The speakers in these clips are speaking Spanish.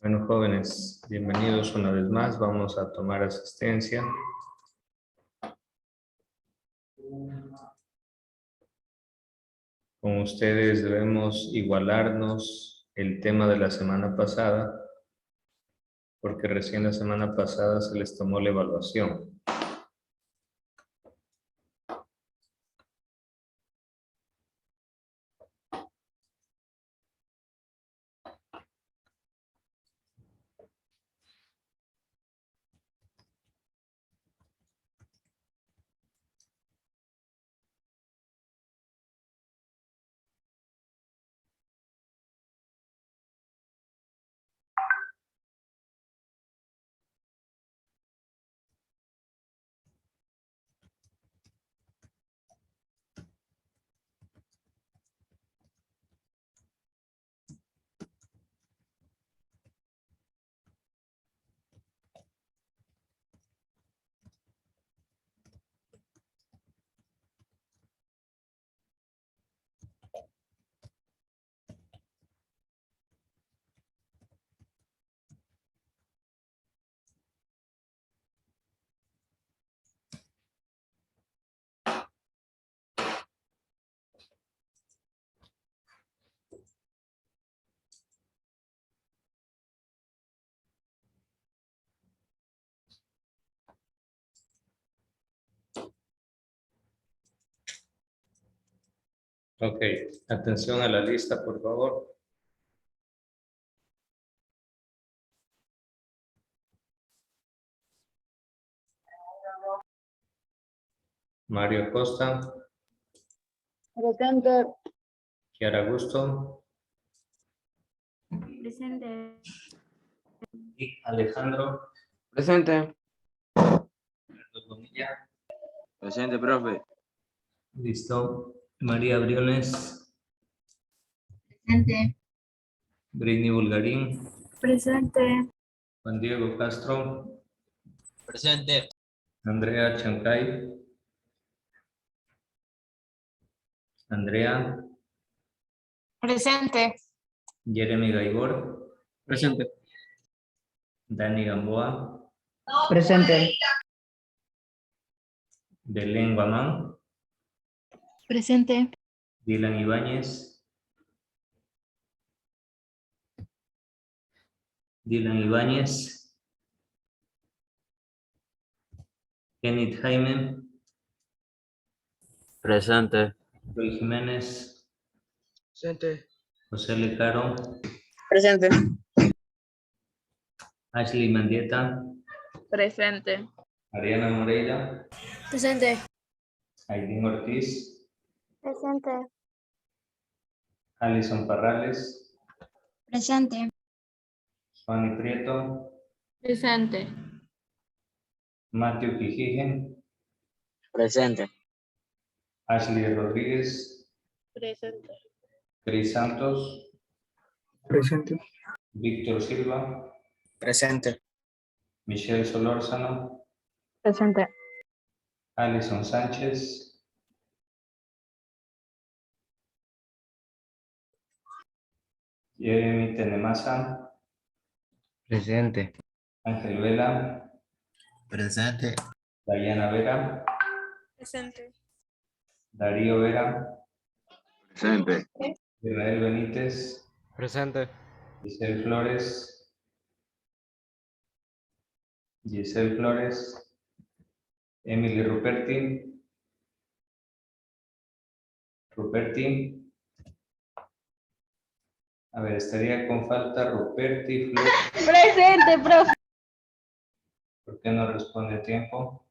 Bueno, jóvenes, bienvenidos una vez más. Vamos a tomar asistencia. Con ustedes debemos igualarnos el tema de la semana pasada, porque recién la semana pasada se les tomó la evaluación. Ok, atención a la lista, por favor. Mario Costa, Presente. Kiara Gusto Presente. y Alejandro Presente. Bonilla. Presente, profe. Listo. María Briones, Presente. Britney Bulgarín, Presente. Juan Diego Castro, Presente. Andrea Chancay, Andrea, Presente. Jeremy Gaibor, Presente. Dani Gamboa, Presente. Belén Guamán, Presente. Dylan Ibáñez, Kenneth Jaime, Presente. Luis Jiménez, Presente. José Lecaro, Presente. Ashley Mendieta, Presente. Ariana Moreira, Presente. Aidín Ortiz, Presente. Alison Parrales, Presente. Fanny Prieto, Presente. Matthew Quijije, Presente. Ashley Rodríguez, Presente. Cris Santos, Presente. Víctor Silva, Presente. Michelle Solórzano, Presente. Alison Sánchez, Jeremy Tenemasa, Presente. Ángel Vela, Presente. Dayana Vera, Presente. Darío Vera, Presente. Israel Benítez, Presente. Giselle Flores, Emily Ruperti, a ver, estaría con falta Ruperti, Flores, Presente, profe. ¿por qué no responde a tiempo?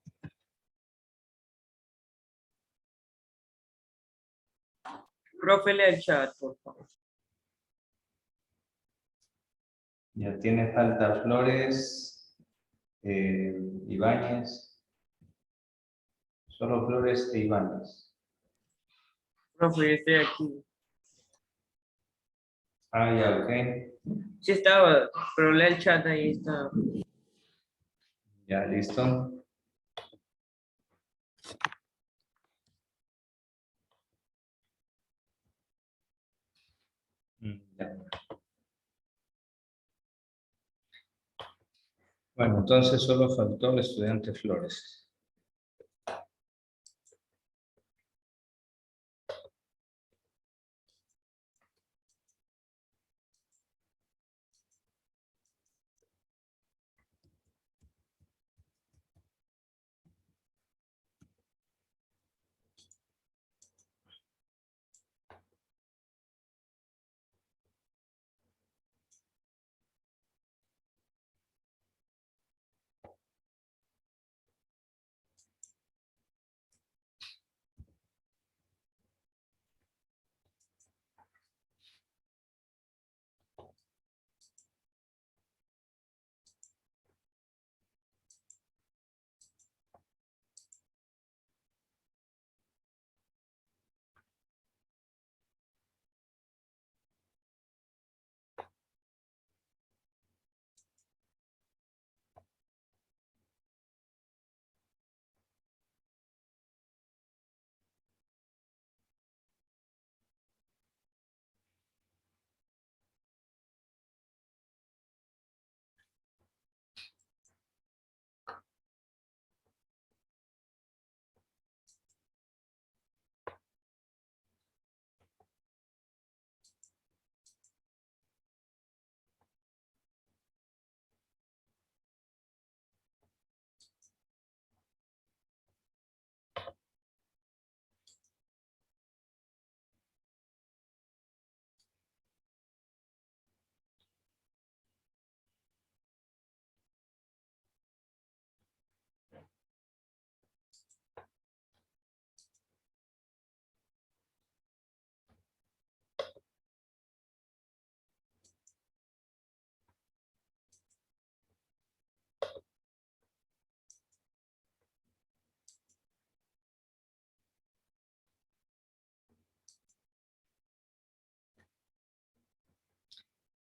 Profe, lea el chat, por favor. Ya tiene falta Flores, Ibáñez, solo Flores e Ibáñez. Profe, yo estoy aquí. Ah, ya, ok. Sí estaba, pero lea el chat, ahí está. Ya, listo. Ya. Bueno, entonces solo faltó el estudiante Flores.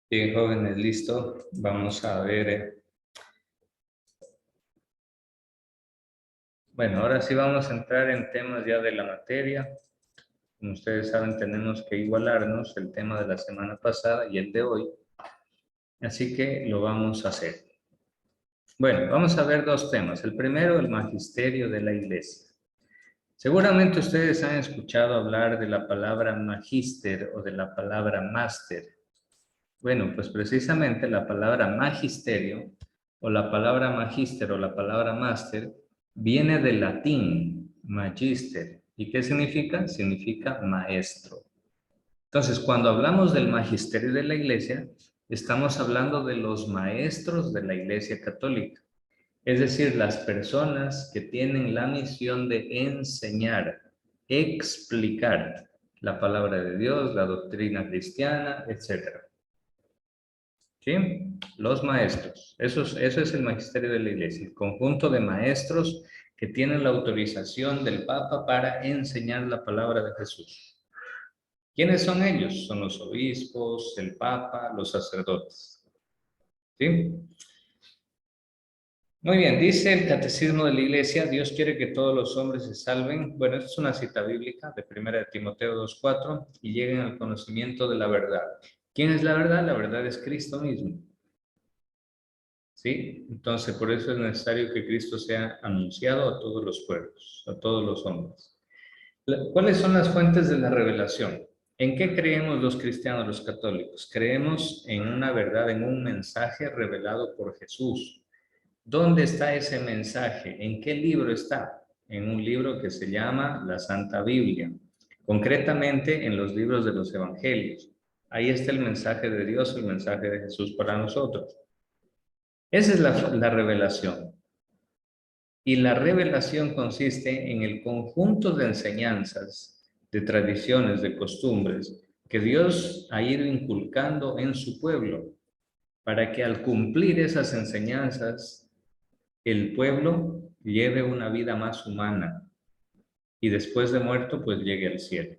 Bien, jóvenes, listo. Vamos a ver. Bueno, ahora sí vamos a entrar en temas ya de la materia. Como ustedes saben, tenemos que igualarnos el tema de la semana pasada y el de hoy. Así que lo vamos a hacer. Bueno, vamos a ver dos temas. El primero, el magisterio de la iglesia. Seguramente ustedes han escuchado hablar de la palabra magíster o de la palabra máster. Bueno, pues precisamente la palabra magisterio o la palabra magíster o la palabra máster viene del latín magister. ¿Y qué significa? Significa maestro. Entonces, cuando hablamos del magisterio de la iglesia, estamos hablando de los maestros de la iglesia católica. Es decir, las personas que tienen la misión de enseñar, explicar la palabra de Dios, la doctrina cristiana, etc. ¿Sí? Los maestros. Eso es el magisterio de la iglesia, el conjunto de maestros que tienen la autorización del Papa para enseñar la palabra de Jesús. ¿Quiénes son ellos? Son los obispos, el Papa, los sacerdotes. ¿Sí? Muy bien, dice el Catecismo de la Iglesia, Dios quiere que todos los hombres se salven. Bueno, esta es una cita bíblica de 1 de Timoteo 2:4 y lleguen al conocimiento de la verdad. ¿Quién es la verdad? La verdad es Cristo mismo. ¿Sí? Entonces, por eso es necesario que Cristo sea anunciado a todos los pueblos, a todos los hombres. ¿Cuáles son las fuentes de la revelación? ¿En qué creemos los cristianos, los católicos? Creemos en una verdad, en un mensaje revelado por Jesús. ¿Dónde está ese mensaje? ¿En qué libro está? En un libro que se llama la Santa Biblia, concretamente en los libros de los Evangelios. Ahí está el mensaje de Dios, el mensaje de Jesús para nosotros. Esa es la revelación. Y la revelación consiste en el conjunto de enseñanzas, de tradiciones, de costumbres que Dios ha ido inculcando en su pueblo para que al cumplir esas enseñanzas el pueblo lleve una vida más humana y después de muerto pues llegue al cielo.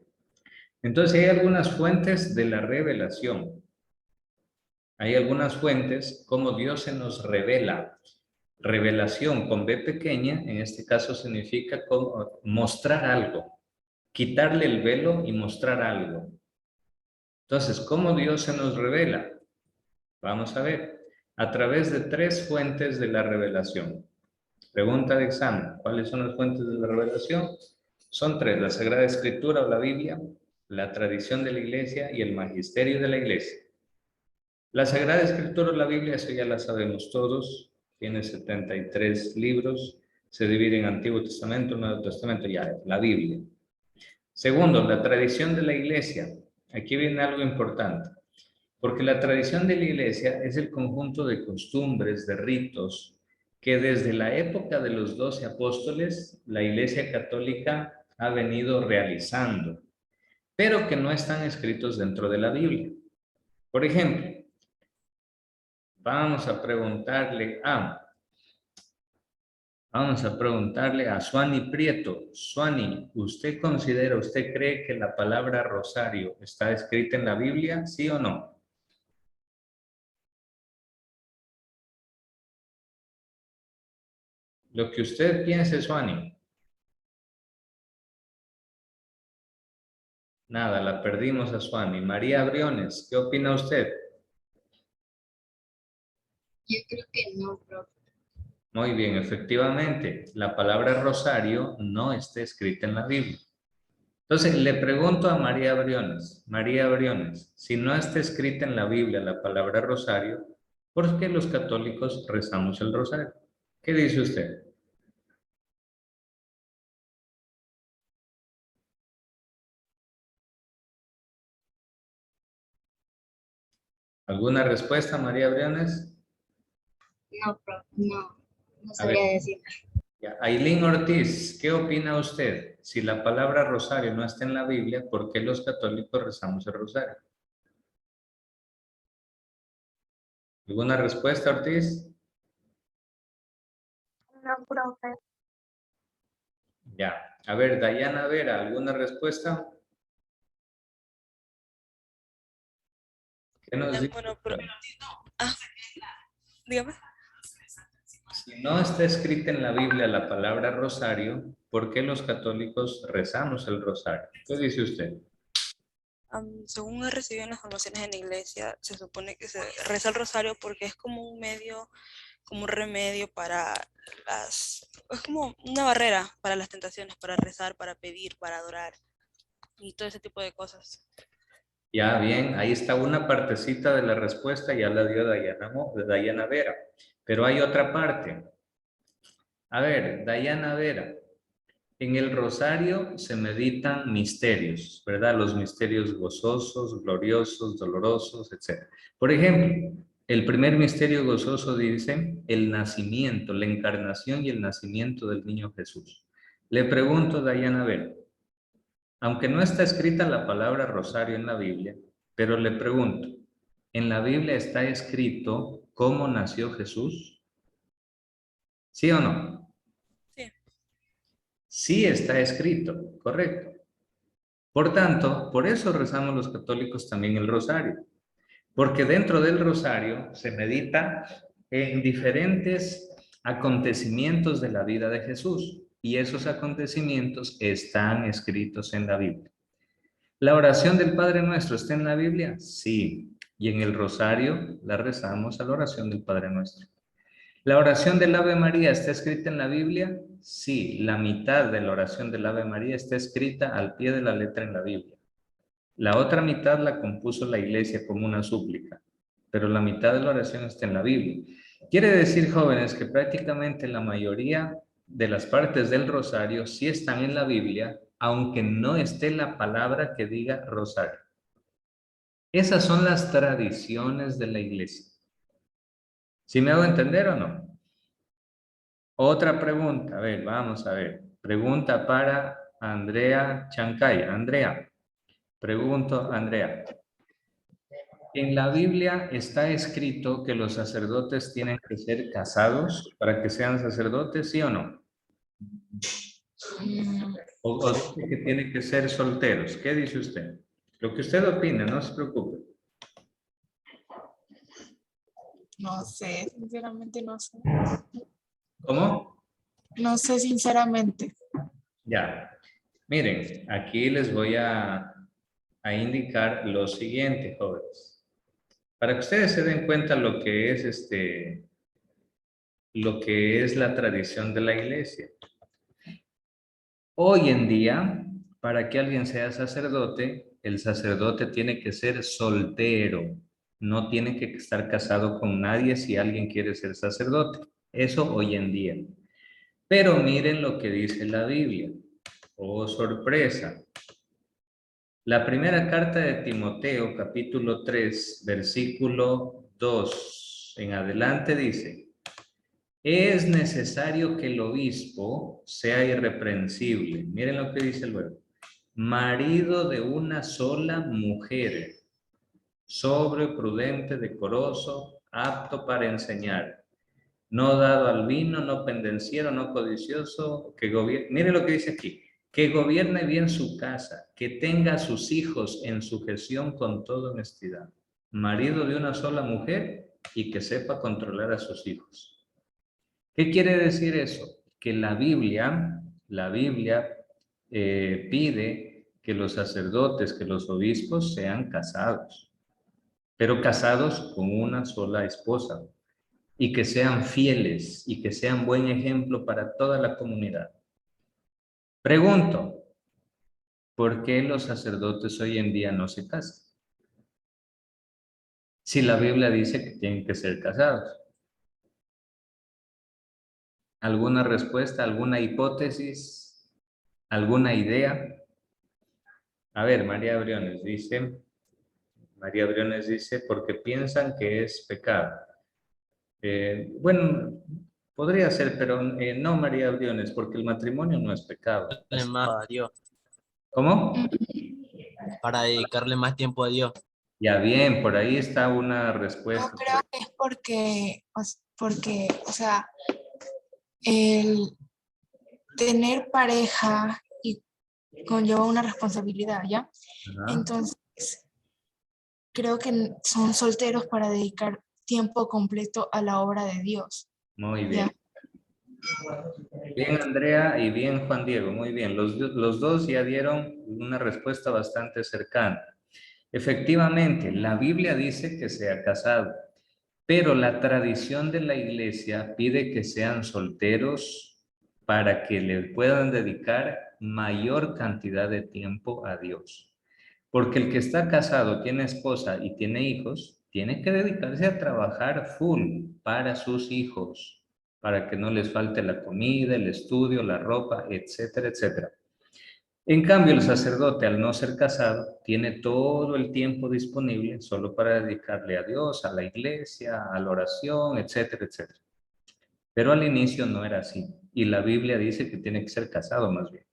Entonces hay algunas fuentes de la revelación. Hay algunas fuentes como Dios se nos revela. Revelación con B pequeña, en este caso significa mostrar algo, quitarle el velo y mostrar algo. Entonces, ¿cómo Dios se nos revela? Vamos a ver. a través de 3 fuentes de la revelación. Pregunta de examen. ¿Cuáles son las fuentes de la revelación? Son 3. La Sagrada Escritura o la Biblia, la tradición de la Iglesia y el magisterio de la Iglesia. La Sagrada Escritura o la Biblia, eso ya la sabemos todos. Tiene 73 libros. Se divide en Antiguo Testamento, Nuevo Testamento, ya la Biblia. Segundo, la tradición de la Iglesia. Aquí viene algo importante. Porque la tradición de la Iglesia es el conjunto de costumbres, de ritos, que desde la época de los 12 apóstoles, la Iglesia Católica ha venido realizando, pero que no están escritos dentro de la Biblia. Por ejemplo, vamos a preguntarle a Suani Prieto. Suani, ¿usted cree que la palabra rosario está escrita en la Biblia? ¿Sí o no? Lo que usted piense, Suani. Nada, la perdimos a Suani. María Briones, ¿qué opina usted? Yo creo que no, profe. Muy bien, efectivamente, la palabra rosario no está escrita en la Biblia. Entonces, le pregunto a María Briones, si no está escrita en la Biblia la palabra rosario, ¿por qué los católicos rezamos el rosario? ¿Qué dice usted? ¿Alguna respuesta, María Briones? No, profe, no A sabría ver. decir. Ya. Ailín Ortiz, ¿qué opina usted? Si la palabra rosario no está en la Biblia, ¿por qué los católicos rezamos el rosario? ¿Alguna respuesta, Ortiz? No, profe. Ya. A ver, Dayana Vera, ¿alguna respuesta? ¿Qué nos dice? Bueno, pero... dígame. Si no está escrita en la Biblia la palabra rosario, ¿por qué los católicos rezamos el rosario? ¿Qué dice usted? Según he recibido en las formaciones en la iglesia, se supone que se reza el rosario porque es como un medio, como un remedio para es como una barrera para las tentaciones, para rezar, para pedir, para adorar y todo ese tipo de cosas. Ya, bien, ahí está una partecita de la respuesta, ya la dio Dayana Vera. Pero hay otra parte. A ver, Dayana Vera. En el rosario se meditan misterios, ¿verdad? Los misterios gozosos, gloriosos, dolorosos, etc. Por ejemplo, el primer misterio gozoso dice el nacimiento, la encarnación y el nacimiento del niño Jesús. Le pregunto, Dayana, a ver, aunque no está escrita la palabra rosario en la Biblia, pero le pregunto, ¿en la Biblia está escrito cómo nació Jesús? ¿Sí o no? Sí. Sí está escrito, correcto. Por tanto, por eso rezamos los católicos también el rosario, porque dentro del rosario se medita en diferentes acontecimientos de la vida de Jesús y esos acontecimientos están escritos en la Biblia. ¿La oración del Padre Nuestro está en la Biblia? Sí, y en el rosario la rezamos a la oración del Padre Nuestro. ¿La oración del Ave María está escrita en la Biblia? Sí, la mitad de la oración del Ave María está escrita al pie de la letra en la Biblia. La otra mitad la compuso la iglesia como una súplica, pero la mitad de la oración está en la Biblia. Quiere decir, jóvenes, que prácticamente la mayoría de las partes del rosario sí están en la Biblia, aunque no esté la palabra que diga rosario. Esas son las tradiciones de la iglesia. ¿Sí me hago entender o no? Otra pregunta, a ver, vamos a ver. Pregunta para Andrea Chancay. Andrea, pregunto, Andrea. En la Biblia está escrito que los sacerdotes tienen que ser casados para que sean sacerdotes, ¿sí o no? O dice que tienen que ser solteros. ¿Qué dice usted? Lo que usted opina, no se preocupe. No sé, sinceramente no sé. ¿Cómo? No sé, sinceramente. Ya. Miren, aquí les voy a indicar lo siguiente, jóvenes. Para que ustedes se den cuenta lo que es la tradición de la iglesia. Hoy en día, para que alguien sea sacerdote, el sacerdote tiene que ser soltero. No tiene que estar casado con nadie si alguien quiere ser sacerdote. Eso hoy en día. Pero miren lo que dice la Biblia. Oh, sorpresa. La primera carta de Timoteo, capítulo 3, versículo 2 en adelante dice: es necesario que el obispo sea irreprensible. Miren lo que dice el verbo. Marido de una sola mujer, sobrio, prudente, decoroso, apto para enseñar, no dado al vino, no pendenciero, no codicioso, que gobierne. Miren lo que dice aquí. Que gobierne bien su casa, que tenga a sus hijos en sujeción con toda honestidad. Marido de una sola mujer y que sepa controlar a sus hijos. ¿Qué quiere decir eso? Que la Biblia pide que los sacerdotes, que los obispos sean casados, pero casados con una sola esposa y que sean fieles y que sean buen ejemplo para toda la comunidad. Pregunto, ¿por qué los sacerdotes hoy en día no se casan? Si la Biblia dice que tienen que ser casados. ¿Alguna respuesta, alguna hipótesis, alguna idea? A ver, María Briones dice, porque piensan que es pecado. Bueno, podría ser, pero no, María Briones, porque el matrimonio no es pecado. Más a Dios, ¿Cómo? para dedicarle más tiempo a Dios. Ya bien, por ahí está una Yo respuesta. creo que es porque, o sea, el tener pareja y conlleva una responsabilidad, ¿ya? Ajá, Entonces, creo que son solteros para dedicar tiempo completo a la obra de Dios, muy bien. ¿ya? Bien, Andrea, y bien, Juan Diego, muy bien. Los dos ya dieron una respuesta bastante cercana. Efectivamente, la Biblia dice que sea casado, pero la tradición de la iglesia pide que sean solteros para que le puedan dedicar mayor cantidad de tiempo a Dios. Porque el que está casado, tiene esposa y tiene hijos, tiene que dedicarse a trabajar full para sus hijos, para que no les falte la comida, el estudio, la ropa, etcétera, etcétera. En cambio, el sacerdote, al no ser casado, tiene todo el tiempo disponible solo para dedicarle a Dios, a la iglesia, a la oración, etcétera, etcétera. Pero al inicio no era así. Y la Biblia dice que tiene que ser casado más bien.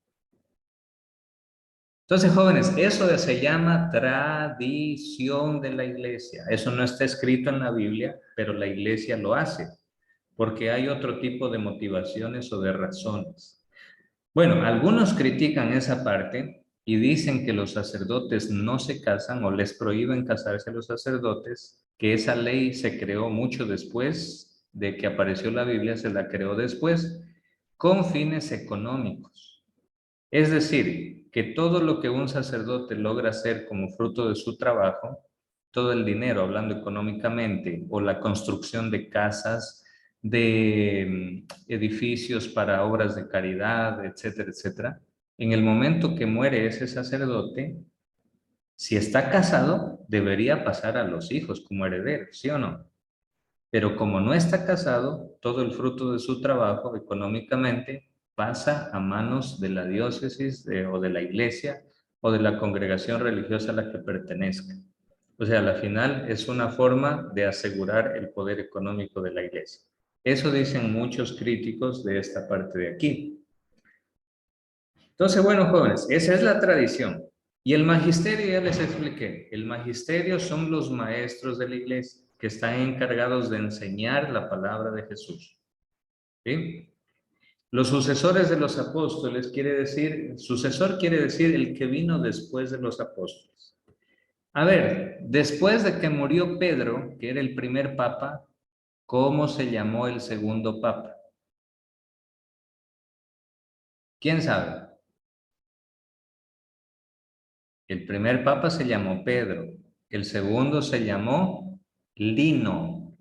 Entonces, jóvenes, eso se llama tradición de la iglesia. Eso no está escrito en la Biblia, pero la iglesia lo hace, porque hay otro tipo de motivaciones o de razones. Bueno, algunos critican esa parte y dicen que los sacerdotes no se casan o les prohíben casarse a los sacerdotes, que esa ley se creó mucho después de que apareció la Biblia, se la creó después, con fines económicos. Es decir, que todo lo que un sacerdote logra hacer como fruto de su trabajo, todo el dinero, hablando económicamente, o la construcción de casas, de edificios para obras de caridad, etcétera, etcétera, en el momento que muere ese sacerdote, si está casado, debería pasar a los hijos como herederos, ¿sí o no? Pero como no está casado, todo el fruto de su trabajo económicamente pasa a manos de la diócesis o de la iglesia o de la congregación religiosa a la que pertenezca. O sea, al final es una forma de asegurar el poder económico de la iglesia. Eso dicen muchos críticos de esta parte de aquí. Entonces, bueno, jóvenes, esa es la tradición. Y el magisterio, ya les expliqué, el magisterio son los maestros de la iglesia que están encargados de enseñar la palabra de Jesús. ¿Sí? Los sucesores de los apóstoles sucesor quiere decir el que vino después de los apóstoles. A ver, después de que murió Pedro, que era el primer papa, ¿cómo se llamó el segundo papa? ¿Quién sabe? El primer papa se llamó Pedro, el segundo se llamó Lino.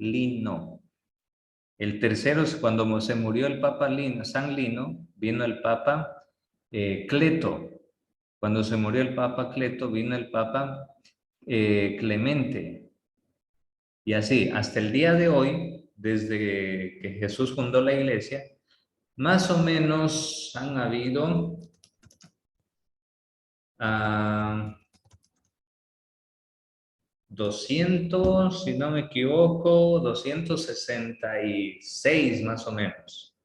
El tercero es cuando se murió el Papa San Lino, vino el Papa Cleto. Cuando se murió el Papa Cleto, vino el Papa Clemente. Y así, hasta el día de hoy, desde que Jesús fundó la iglesia, más o menos han habido 200, si no me equivoco, 266 más o menos.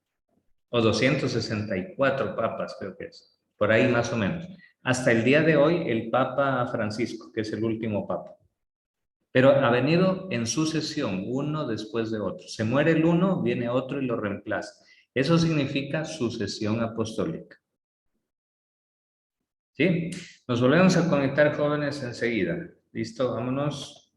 O 264 papas, creo que es. Por ahí más o menos. Hasta el día de hoy, el Papa Francisco, que es el último papa. Pero ha venido en sucesión, uno después de otro. Se muere el uno, viene otro y lo reemplaza. Eso significa sucesión apostólica. ¿Sí? Nos volvemos a conectar, jóvenes, enseguida. ¿Listo? Vámonos.